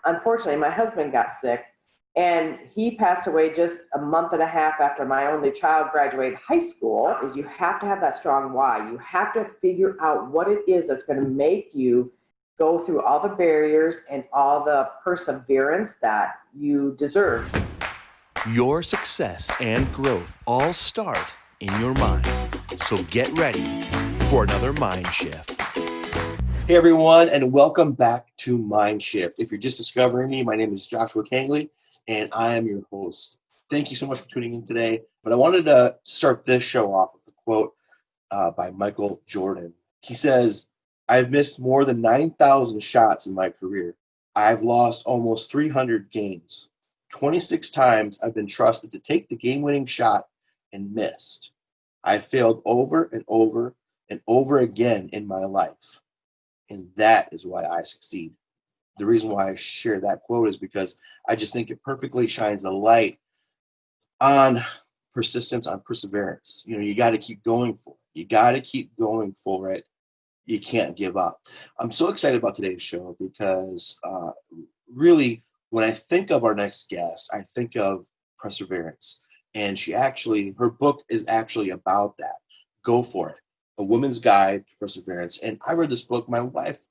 unfortunately, my husband got sick, and he passed away just a month and a half after my only child graduated high school. Is you have to have that strong why. You have to figure out what it is that's going to make you go through all the barriers and all the perseverance that you deserve. Your success and growth all start in your mind. So get ready for another mind shift. Hey everyone, and welcome back to Mind Shift. If you're just discovering me, my name is Joshua Kangley, and I am your host. Thank you so much for tuning in today. But I wanted to start this show off with a quote by Michael Jordan. He says, "I've missed more than 9,000 shots in my career. I've lost almost 300 games. 26 times I've been trusted to take the game-winning shot and missed. I've failed over and over and over again in my life. And that is why I succeed." The reason why I share that quote is because I just think it perfectly shines a light on persistence, on perseverance. You got to keep going for it. You got to keep going for it. You can't give up. I'm so excited about today's show because really, when I think of our next guest, I think of perseverance. And her book is actually about that. Go for it. A Woman's Guide to Perseverance. And I read this book. My wife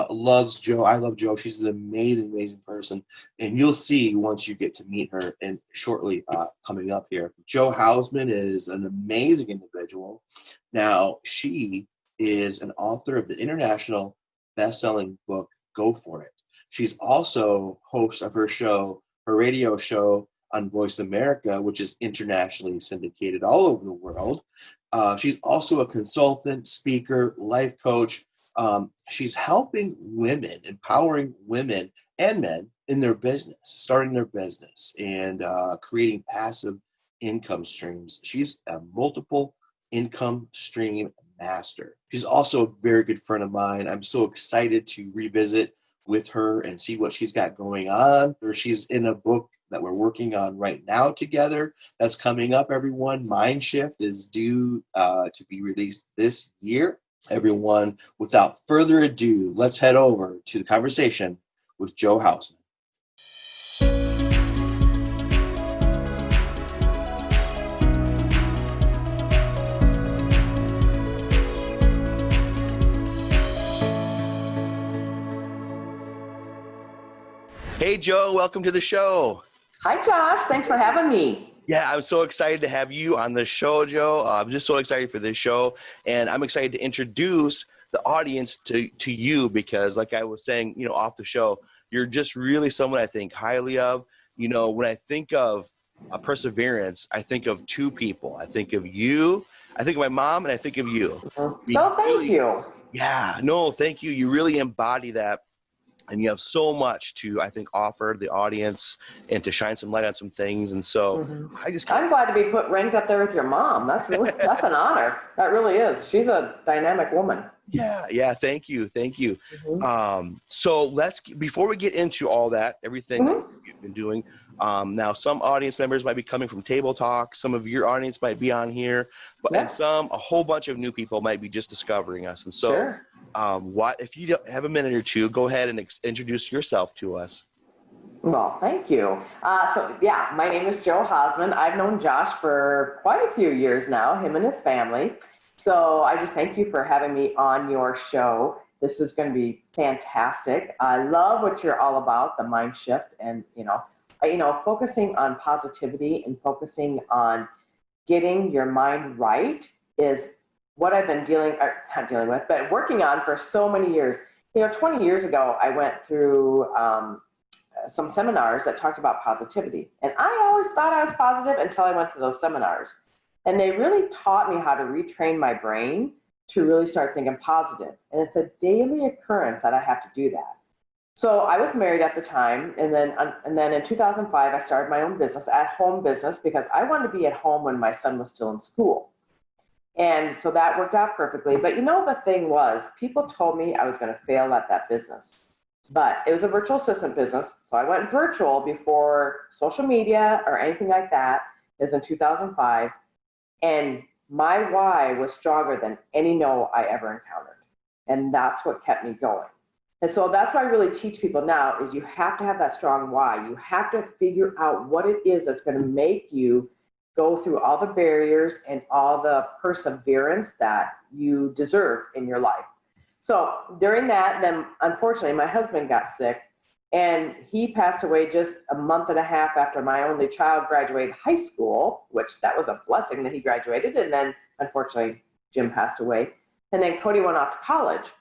loves Jo. I love Jo. She's an amazing, amazing person. And you'll see once you get to meet her and shortly coming up here. Jo Hausman is an amazing individual. Now, she is an author of the international best-selling book, Go For It. She's also host of her radio show on Voice America, which is internationally syndicated all over the world. She's also a consultant, speaker, life coach. She's helping women, empowering women and men in their business, starting their business and creating passive income streams. She's a multiple income stream master. She's also a very good friend of mine. I'm so excited to revisit with her and see what she's got going on. She's in a book that we're working on right now together that's coming up, everyone. Mind Shift is due to be released this year. Everyone, without further ado, let's head over to the conversation with Jo Hausman. Hey, Jo, welcome to the show. Hi, Josh. Thanks for having me. Yeah, I'm so excited to have you on the show, Jo. I'm just so excited for this show, and I'm excited to introduce the audience to you because, like I was saying, off the show, you're just really someone I think highly of. When I think of perseverance, I think of two people. I think of you, I think of my mom, and I think of you. Thank you. Yeah, no, thank you. You really embody that. And you have so much to, I think, offer the audience and to shine some light on some things. And so I'm glad to be ranked up there with your mom. That's an honor. That really is. She's a dynamic woman. Yeah. Thank you. Mm-hmm. So before we get into all that, everything that you've been doing, now some audience members might be coming from Table Talk. Some of your audience might be on here, and a whole bunch of new people might be just discovering us. And so, sure. If you have a minute or two, go ahead and introduce yourself to us. Well, thank you. My name is Jo Hausman. I've known Josh for quite a few years now, him and his family. So I just thank you for having me on your show. This is going to be fantastic. I love what you're all about, the mind shift, and focusing on positivity and focusing on getting your mind right is what I've been working on for so many years. 20 years ago, I went through some seminars that talked about positivity. And I always thought I was positive until I went to those seminars. And they really taught me how to retrain my brain to really start thinking positive. And it's a daily occurrence that I have to do that. So I was married at the time. And then in 2005, I started my own business, at-home business, because I wanted to be at home when my son was still in school. And so that worked out perfectly. But the thing was, people told me I was going to fail at that business. But it was a virtual assistant business. So I went virtual before social media or anything like that. It was in 2005. And my why was stronger than any no I ever encountered. And that's what kept me going. And so that's why I really teach people now is you have to have that strong why. You have to figure out what it is that's going to make you go through all the barriers and all the perseverance that you deserve in your life. So during that, then unfortunately, my husband got sick and he passed away just a month and a half after my only child graduated high school, which that was a blessing that he graduated. And then unfortunately, Jim passed away. And then Cody went off to college.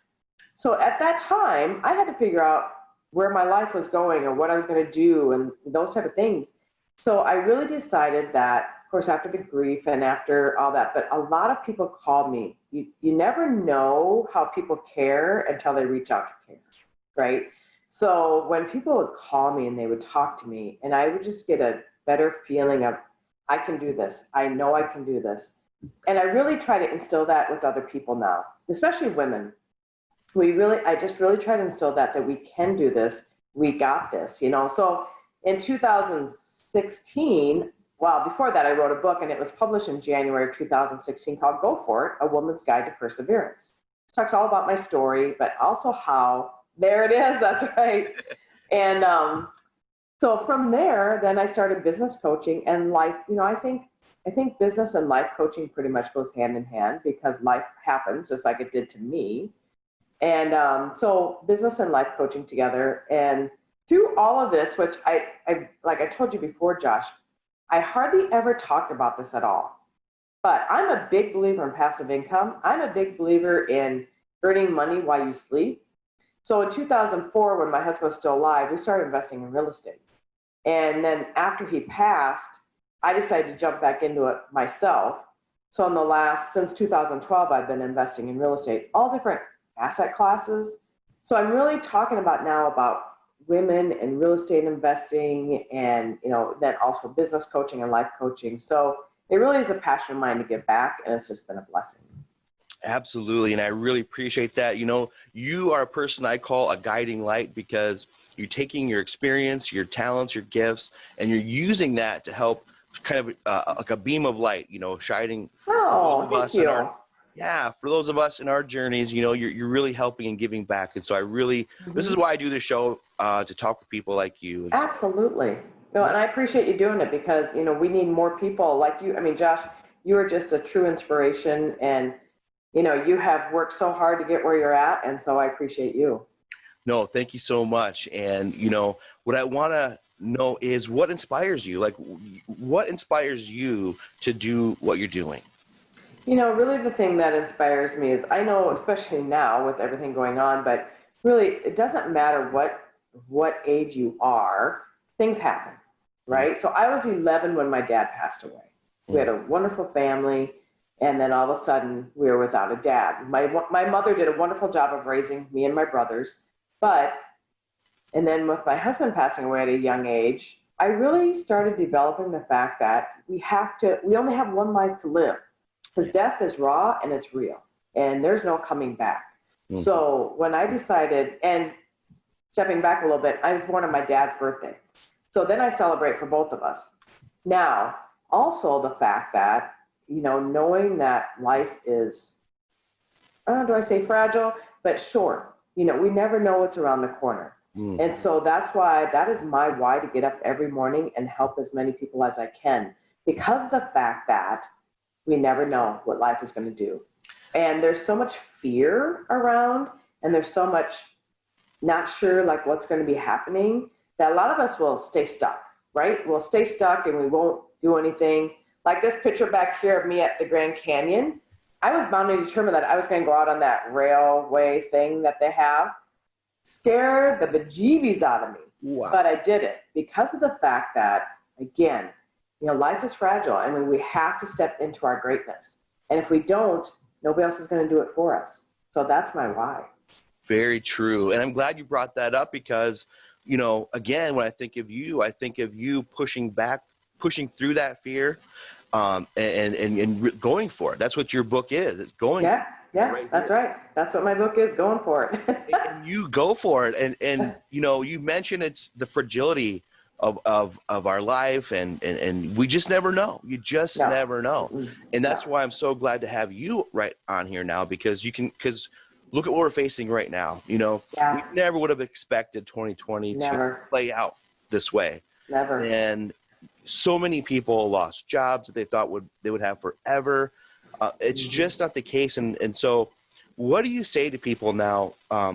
So at that time, I had to figure out where my life was going or what I was going to do and those type of things. So I really decided that, of course, after the grief and after all that, but a lot of people called me. You never know how people care until they reach out to care, right? So when people would call me and they would talk to me, and I would just get a better feeling of, I can do this. I know I can do this. And I really try to instill that with other people now, especially women. I just really try to instill that we can do this. We got this, you know? So in 2016, well, before that, I wrote a book and it was published in January of 2016 called Go For It, A Woman's Guide to Perseverance. It talks all about my story, but also how, there it is, that's right. And so from there, then I started business coaching and life, you know, I think business and life coaching pretty much goes hand in hand because life happens just like it did to me. And so business and life coaching together. And through all of this, which I like I told you before, Josh, I hardly ever talked about this at all. But I'm a big believer in passive income. I'm a big believer in earning money while you sleep. So in 2004, when my husband was still alive, we started investing in real estate. And then after he passed, I decided to jump back into it myself. So since 2012, I've been investing in real estate, all different asset classes. So I'm really talking about women and real estate investing and, you know, then also business coaching and life coaching. So it really is a passion of mine to give back, and it's just been a blessing. Absolutely. And I really appreciate that. You know, you are a person I call a guiding light because you're taking your experience, your talents, your gifts, and you're using that to help kind of like a beam of light, you know, shining. Oh, thank you. For those of us in our journeys, you know, you're really helping and giving back. And so this is why I do the show, to talk with people like you. And absolutely. No, and I appreciate you doing it because, you know, we need more people like you. I mean, Josh, you are just a true inspiration and, you know, you have worked so hard to get where you're at. And so I appreciate you. No, thank you so much. And, you know, what I want to know is what inspires you? Like, what inspires you to do what you're doing? You know, really the thing that inspires me is I know, especially now with everything going on, but really it doesn't matter what age you are, things happen, right? So I was 11 when my dad passed away. We had a wonderful family, and then all of a sudden we were without a dad. My mother did a wonderful job of raising me and my brothers, and then with my husband passing away at a young age, I really started developing the fact that we only have one life to live. Because death is raw and it's real, and there's no coming back. Mm-hmm. So when I decided, and stepping back a little bit, I was born on my dad's birthday. So then I celebrate for both of us. Now, also the fact that, you know, knowing that life is, do I say fragile, but short. You know, we never know what's around the corner. Mm-hmm. And so that is my why to get up every morning and help as many people as I can. Because of the fact that we never know what life is going to do. And there's so much fear around, and there's so much not sure like what's going to be happening that a lot of us will stay stuck, right? We'll stay stuck and we won't do anything. Like this picture back here of me at the Grand Canyon, I was bound and determined that I was going to go out on that railway thing that they have. Scared the bejeebies out of me. Wow. But I did it because of the fact that, again, you know, life is fragile, and we have to step into our greatness. And if we don't, nobody else is going to do it for us. So that's my why. Very true. And I'm glad you brought that up because, you know, again, when I think of you pushing through that fear, and going for it. That's what your book is. It's going. Yeah, right that's here. Right. That's what my book is, going for it. And you go for it. And, you know, you mentioned it's the fragility of our life and we just never know. You just never know. And that's why I'm so glad to have you right on here now because look at what we're facing right now. You know, we never would have expected 2020 to play out this way. Never. And so many people lost jobs that they thought they would have forever. It's just not the case. And so what do you say to people now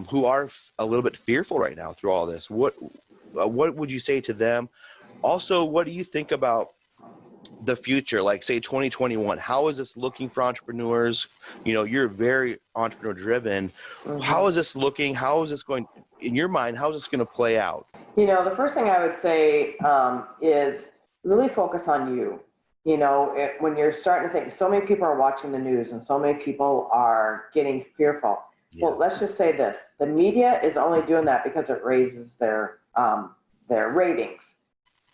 who are a little bit fearful right now through all this? What would you say to them? Also, what do you think about the future, like say 2021? How is this looking for entrepreneurs? You know, you're very entrepreneur driven. How is this looking? How is this going in your mind? How is this going to play out? You know, the first thing I would say is really focus on you. You know, when you're starting to think, so many people are watching the news and so many people are getting fearful. Well, let's just say this: the media is only doing that because it raises their ratings.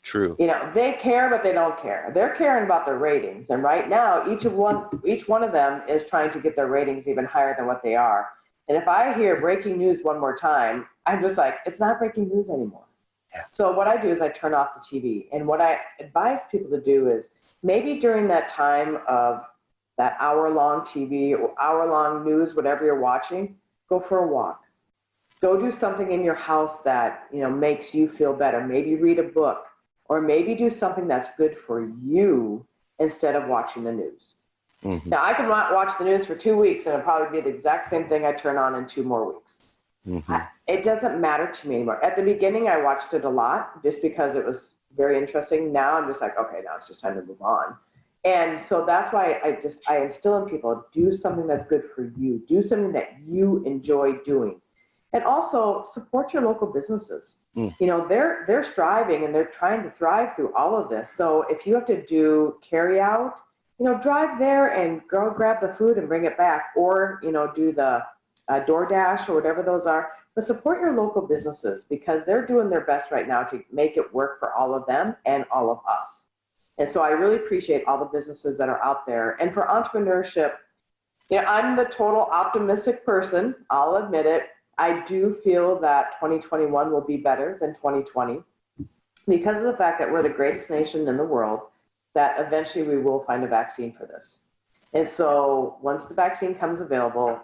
True. You know, they care, but they don't care. They're caring about their ratings. And right now, each one of them is trying to get their ratings even higher than what they are. And if I hear breaking news one more time, I'm just like, it's not breaking news anymore. Yeah. So what I do is I turn off the TV. And what I advise people to do is maybe during that time of that hour-long TV or hour-long news, whatever you're watching, go for a walk. Go do something in your house that, you know, makes you feel better. Maybe read a book. Or maybe do something that's good for you instead of watching the news. Now, I can watch the news for 2 weeks and it'll probably be the exact same thing I turn on in 2 more weeks. It doesn't matter to me anymore. At the beginning, I watched it a lot just because it was very interesting. Now I'm just like, okay, now it's just time to move on. And so that's why I instill in people, do something that's good for you. Do something that you enjoy doing. And also support your local businesses. You know, they're striving and they're trying to thrive through all of this. So if you have to do carry out, you know, drive there and go grab the food and bring it back, or, you know, do the DoorDash or whatever those are. But support your local businesses because they're doing their best right now to make it work for all of them and all of us. And so I really appreciate all the businesses that are out there. And for entrepreneurship, you know, I'm the total optimistic person. I'll admit it. I do feel that 2021 will be better than 2020 because of the fact that we're the greatest nation in the world, that eventually we will find a vaccine for this. And so once the vaccine comes available,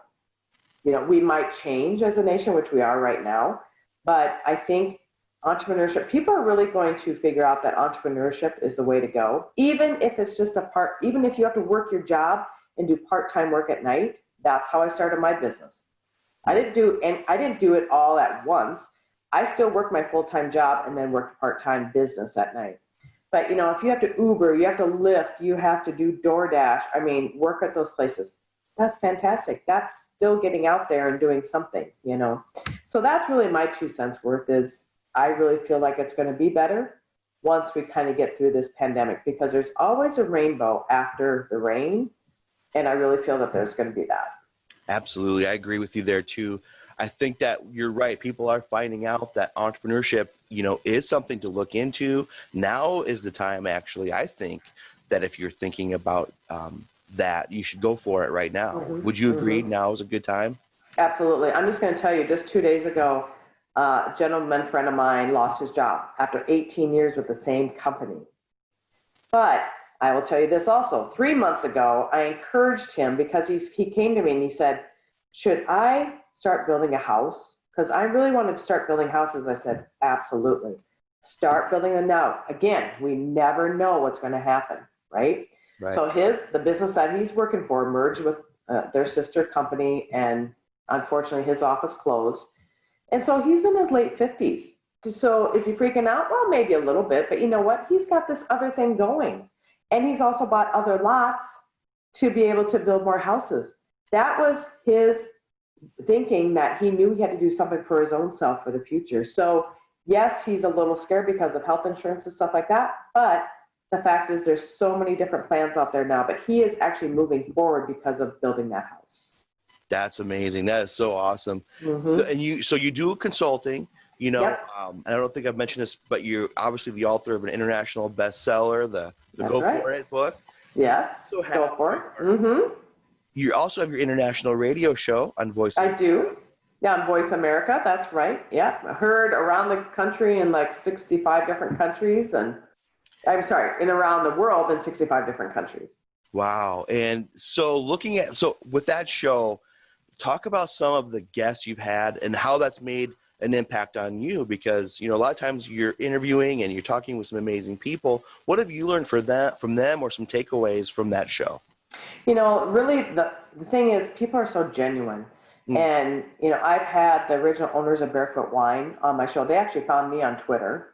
you know, we might change as a nation, which we are right now. But I think entrepreneurship, people are really going to figure out that entrepreneurship is the way to go. Even if it's just even if you have to work your job and do part-time work at night, that's how I started my business. I didn't do it all at once. I still worked my full-time job and then worked part-time business at night. But, you know, if you have to Uber, you have to Lyft, you have to do DoorDash, I mean, work at those places. That's fantastic. That's still getting out there and doing something, you know. So that's really my 2 cents worth is I really feel like it's going to be better once we kind of get through this pandemic because there's always a rainbow after the rain. And I really feel that there's going to be that. Absolutely. I agree with you there too. I think that you're right. People are finding out that entrepreneurship, you know, is something to look into. Now is the time, actually, I think that if you're thinking about that, you should go for it right now. Would you agree now is a good time? Absolutely. I'm just going to tell you, just 2 days ago, a gentleman friend of mine lost his job after 18 years with the same company. But I will tell you this also. 3 months ago, I encouraged him because he came to me and he said, should I start building a house? Because I really want to start building houses. I said, absolutely. Start building them now. Again, we never know what's going to happen, right? So the business that he's working for merged with their sister company, and unfortunately his office closed. And so he's in his late 50s. So is he freaking out? Well, maybe a little bit, but you know what? He's got this other thing going. And he's also bought other lots to be able to build more houses. That was his thinking, that he knew he had to do something for his own self for the future. So yes, he's a little scared because of health insurance and stuff like that. But the fact is there's so many different plans out there now, but he is actually moving forward because of building that house. That's amazing. That is so awesome. So you do consulting, you know, and I don't think I've mentioned this, but you're obviously the author of an international bestseller, the Go For It book. Yes, so Go For It. You also have your international radio show on Voice America. I do. Yeah, on Voice America. That's right. Yeah, heard around the country in like 65 different countries, and in around the world in 65 different countries. Wow. And so with that show, talk about some of the guests you've had and how that's made an impact on you, because, you know, a lot of times you're interviewing and you're talking with some amazing people. What have you learned from them, or some takeaways from that show? You know, really, the thing is, people are so genuine. And, you know, I've had the original owners of Barefoot Wine on my show. They actually found me on Twitter.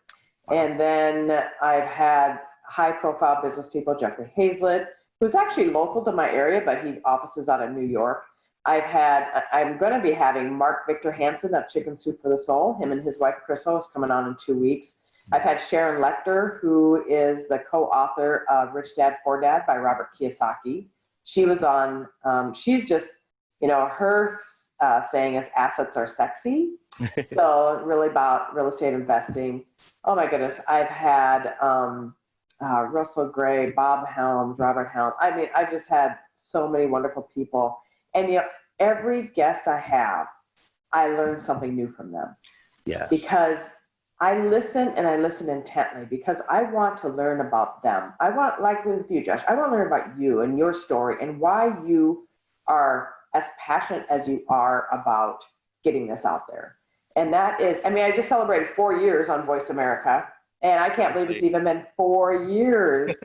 And then I've had high-profile business people, Jeffrey Hazlett, who's actually local to my area, but he offices out of New York. I'm going to be having Mark Victor Hansen of Chicken Soup for the Soul. Him and his wife, Crystal, is coming on in 2 weeks. I've had Sharon Lecter, who is the co-author of Rich Dad, Poor Dad by Robert Kiyosaki. She was on, she's just, you know, her saying is assets are sexy. So really about real estate investing. Oh my goodness. I've had Russell Gray, Bob Helms, Robert Helms. I mean, I've just had so many wonderful people. And you know, every guest I have, I learn something new from them. Yes. Because I listen, and I listen intently, because I want to learn about them. I want, like with you, Josh, I want to learn about you and your story and why you are as passionate as you are about getting this out there. And that is, I mean, I just celebrated 4 years on Voice America, and I can't believe it's even been 4 years.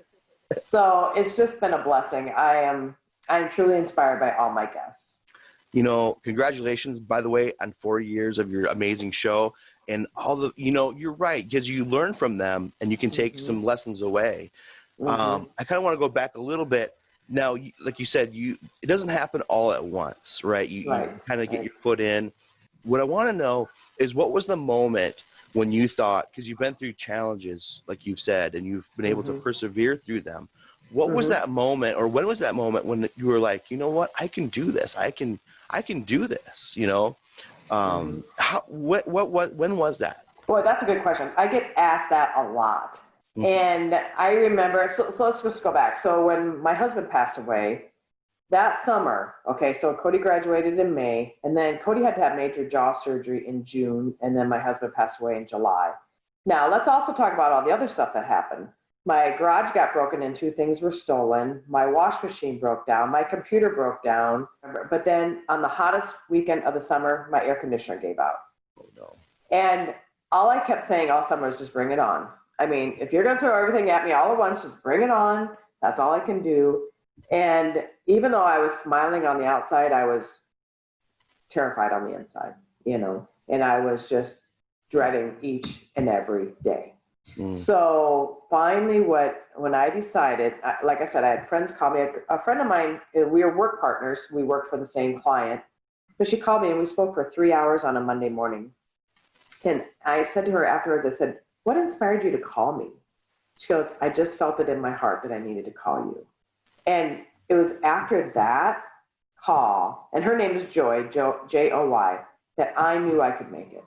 So it's just been a blessing. I'm truly inspired by all my guests. You know, congratulations, by the way, on 4 years of your amazing show. And all the, you know, you're right, because you learn from them and you can take some lessons away. I kind of want to go back a little bit. Now, like you said, it doesn't happen all at once, right? You kind of get your foot in. What I want to know is, what was the moment when you thought, because you've been through challenges, like you've said, and you've been able to persevere through them. What was that moment, or when was that moment when you were like, you know what, I can do this. I can do this, you know? When was that? Boy, that's a good question. I get asked that a lot. And I remember, so let's just go back. So when my husband passed away that summer, okay, so Cody graduated in May, and then Cody had to have major jaw surgery in June, and then my husband passed away in July. Now, let's also talk about all the other stuff that happened. My garage got broken into, things were stolen, my wash machine broke down, my computer broke down, but then on the hottest weekend of the summer, my air conditioner gave out. Oh, no. And all I kept saying all summer is just bring it on. I mean, if you're going to throw everything at me all at once, just bring it on. That's all I can do. And even though I was smiling on the outside, I was terrified on the inside, you know, and I was just dreading each and every day. So finally, when I decided, like I said, I had friends call me. A friend of mine, we were work partners. We worked for the same client. But she called me, and we spoke for 3 hours on a Monday morning. And I said to her afterwards, I said, what inspired you to call me? She goes, I just felt it in my heart that I needed to call you. And it was after that call, and her name is Joy, Joy, that I knew I could make it.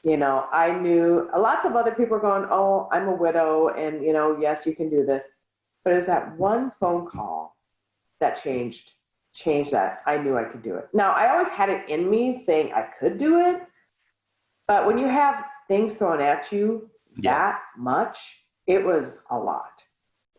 You know, I knew lots of other people were going, oh, I'm a widow, and, you know, yes, you can do this. But it was that one phone call that changed that. I knew I could do it. Now, I always had it in me saying I could do it. But when you have things thrown at you that much, it was a lot.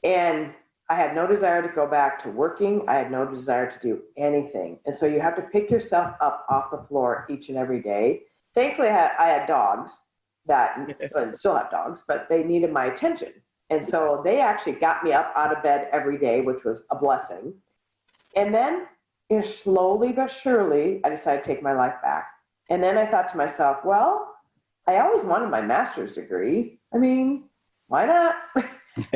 And I had no desire to go back to working. I had no desire to do anything. And so you have to pick yourself up off the floor each and every day. Thankfully, I had dogs that still have dogs, but they needed my attention. And so they actually got me up out of bed every day, which was a blessing. And then, you know, slowly but surely, I decided to take my life back. And then I thought to myself, well, I always wanted my master's degree. I mean, why not?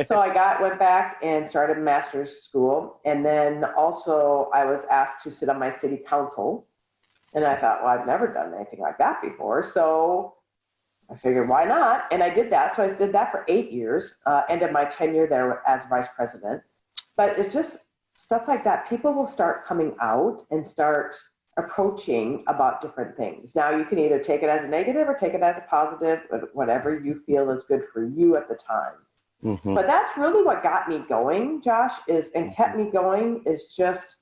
So I went back and started master's school. And then also I was asked to sit on my city council. And I thought, well, I've never done anything like that before. So I figured, why not? And I did that. So I did that for 8 years, ended my tenure there as vice president. But it's just stuff like that. People will start coming out and start approaching about different things. Now, you can either take it as a negative or take it as a positive, whatever you feel is good for you at the time. But that's really what got me going, Josh, and kept me going is just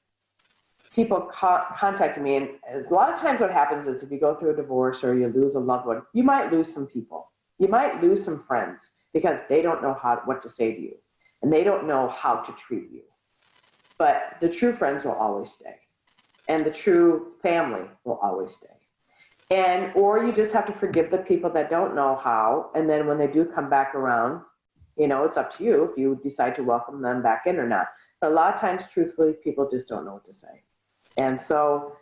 people contacting me. And a lot of times what happens is if you go through a divorce or you lose a loved one, you might lose some people. You might lose some friends because they don't know what to say to you and they don't know how to treat you. But the true friends will always stay. and the true family will always stay. And, or you just have to forgive the people that don't know how. And then when they do come back around, it's up to you if you decide to welcome them back in or not. But a lot of times, truthfully, people just don't know what to say. And so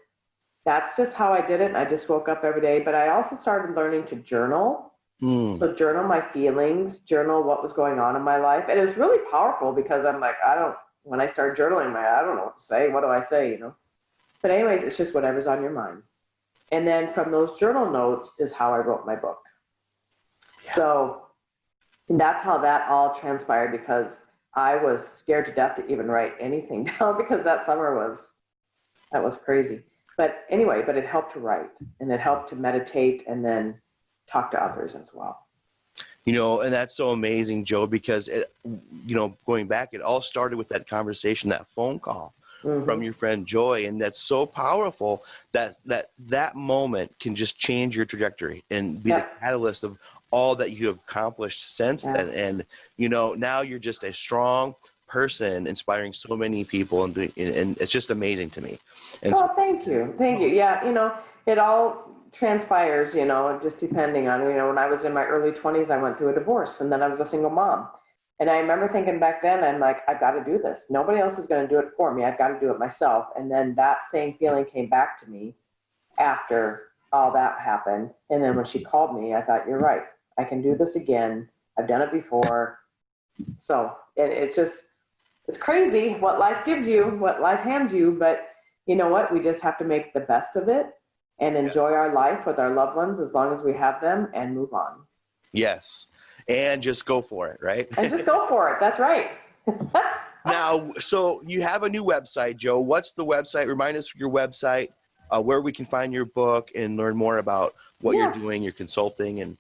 that's just how I did it. I just woke up every day. But I also started learning to journal. So journal my feelings, journal what was going on in my life. And it was really powerful because I'm like, when I start journaling, I don't know what to say. What do I say, But anyways, it's just whatever's on your mind. And then from those journal notes is how I wrote my book. Yeah. So that's how that all transpired, because I was scared to death to even write anything down, because that summer was crazy. But anyway, it helped to write, and it helped to meditate and then talk to others as well. And that's so amazing, Joe, because going back, it all started with that conversation, that phone call from your friend Joy. And that's so powerful that moment can just change your trajectory and be the catalyst of all that you have accomplished since then. And, now you're just a strong person inspiring so many people, and it's just amazing to me. And thank you. Yeah. It all transpires, just depending on, when I was in my early 20s, I went through a divorce, and then I was a single mom. And I remember thinking back then, I'm like, I've got to do this. Nobody else is going to do it for me. I've got to do it myself. And then that same feeling came back to me after all that happened. And then when she called me, I thought, you're right. I can do this again. I've done it before. So it's crazy what life gives you, what life hands you. But you know what? We just have to make the best of it and enjoy our life with our loved ones as long as we have them, and move on. Yes. And just go for it, right? And just go for it. That's right. Now, so you have a new website, Joe. What's the website? Remind us your website, where we can find your book and learn more about what you're doing, your consulting. And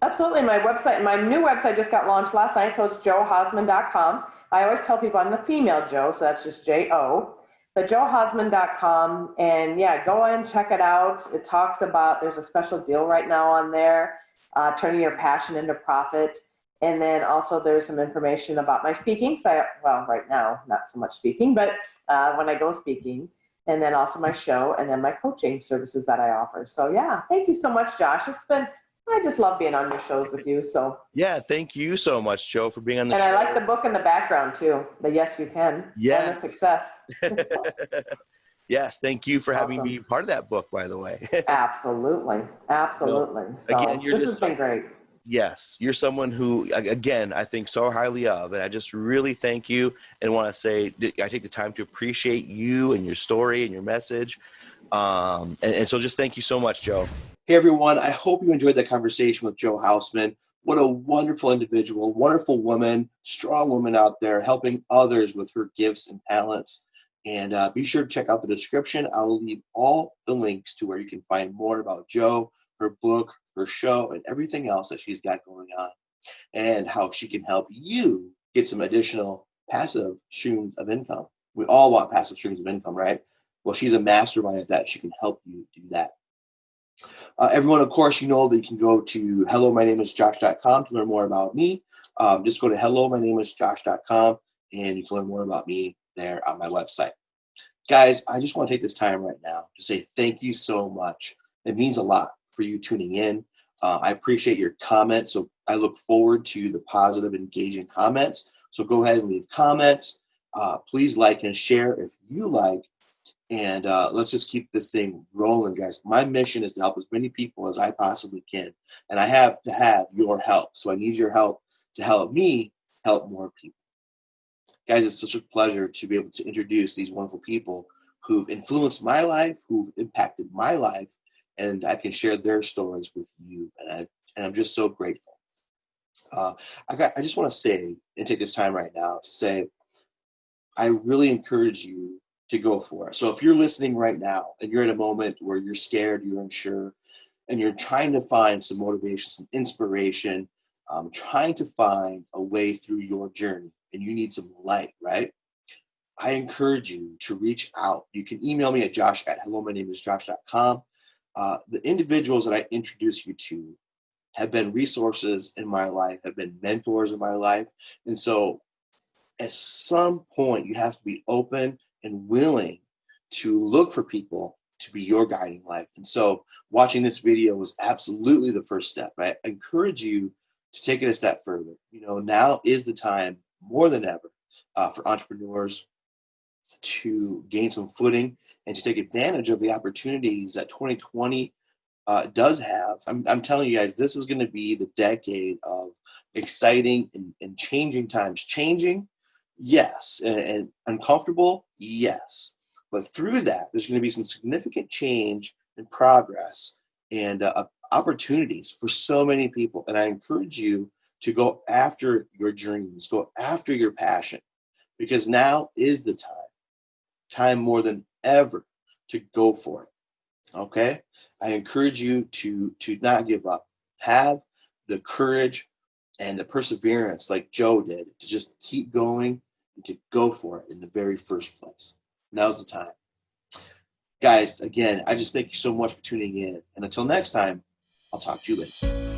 absolutely. My new website just got launched last night, so it's johausman.com. I always tell people I'm the female Joe, so that's just J-O. But johausman.com, and go in, check it out. It talks about, there's a special deal right now on there, turning your passion into profit. And then also there's some information about my speaking. Right now, not so much speaking, but when I go speaking, and then also my show, and then my coaching services that I offer. So thank you so much, Josh. I just love being on your shows with you. So thank you so much, Joe, for being on the show. And I like the book in the background too. The Yes You Can. Yes. And the success. Yes, thank you for having me part of that book, by the way. Absolutely. So again, this has been great. Yes, you're someone who, again, I think so highly of, and I just really thank you and want to say I take the time to appreciate you and your story and your message. And so just thank you so much, Joe. Hey, everyone. I hope you enjoyed that conversation with Joe Hausman. What a wonderful individual, wonderful woman, strong woman out there helping others with her gifts and talents. And be sure to check out the description. I will leave all the links to where you can find more about Joe, her book, her show, and everything else that she's got going on, and how she can help you get some additional passive streams of income. We all want passive streams of income, right? Well, she's a mastermind at that. She can help you do that. Everyone, of course, that you can go to hellomynameisjosh.com to learn more about me. Just go to hellomynameisjosh.com and you can learn more about me there on my website. Guys, I just want to take this time right now to say thank you so much. It means a lot for you tuning in. I appreciate your comments. So I look forward to the positive, engaging comments. So go ahead and leave comments. Please like and share if you like. And let's just keep this thing rolling, guys. My mission is to help as many people as I possibly can. And I have to have your help. So I need your help to help me help more people. Guys, it's such a pleasure to be able to introduce these wonderful people who've influenced my life, who've impacted my life, and I can share their stories with you. And I'm just so grateful. I just want to say and take this time right now to say, I really encourage you to go for it. So if you're listening right now and you're at a moment where you're scared, you're unsure, and you're trying to find some motivation, some inspiration, trying to find a way through your journey, and you need some light, right? I encourage you to reach out. You can email me at josh@hellomynameisjosh.com. The individuals that I introduce you to have been resources in my life, have been mentors in my life. And so at some point, you have to be open and willing to look for people to be your guiding light. And so watching this video was absolutely the first step. I encourage you to take it a step further. Now is the time more than ever for entrepreneurs to gain some footing and to take advantage of the opportunities that 2020 does have. I'm telling you guys, this is going to be the decade of exciting and changing times. Changing, yes, and uncomfortable, yes. But through that, there's going to be some significant change and progress and opportunities for so many people. And I encourage you to go after your dreams, go after your passion, because now is the time more than ever to go for it. Okay? I encourage you to not give up. Have the courage and the perseverance like Joe did to just keep going and to go for it in the very first place. Now's the time. Guys, again, I just thank you so much for tuning in. And until next time, I'll talk to you later.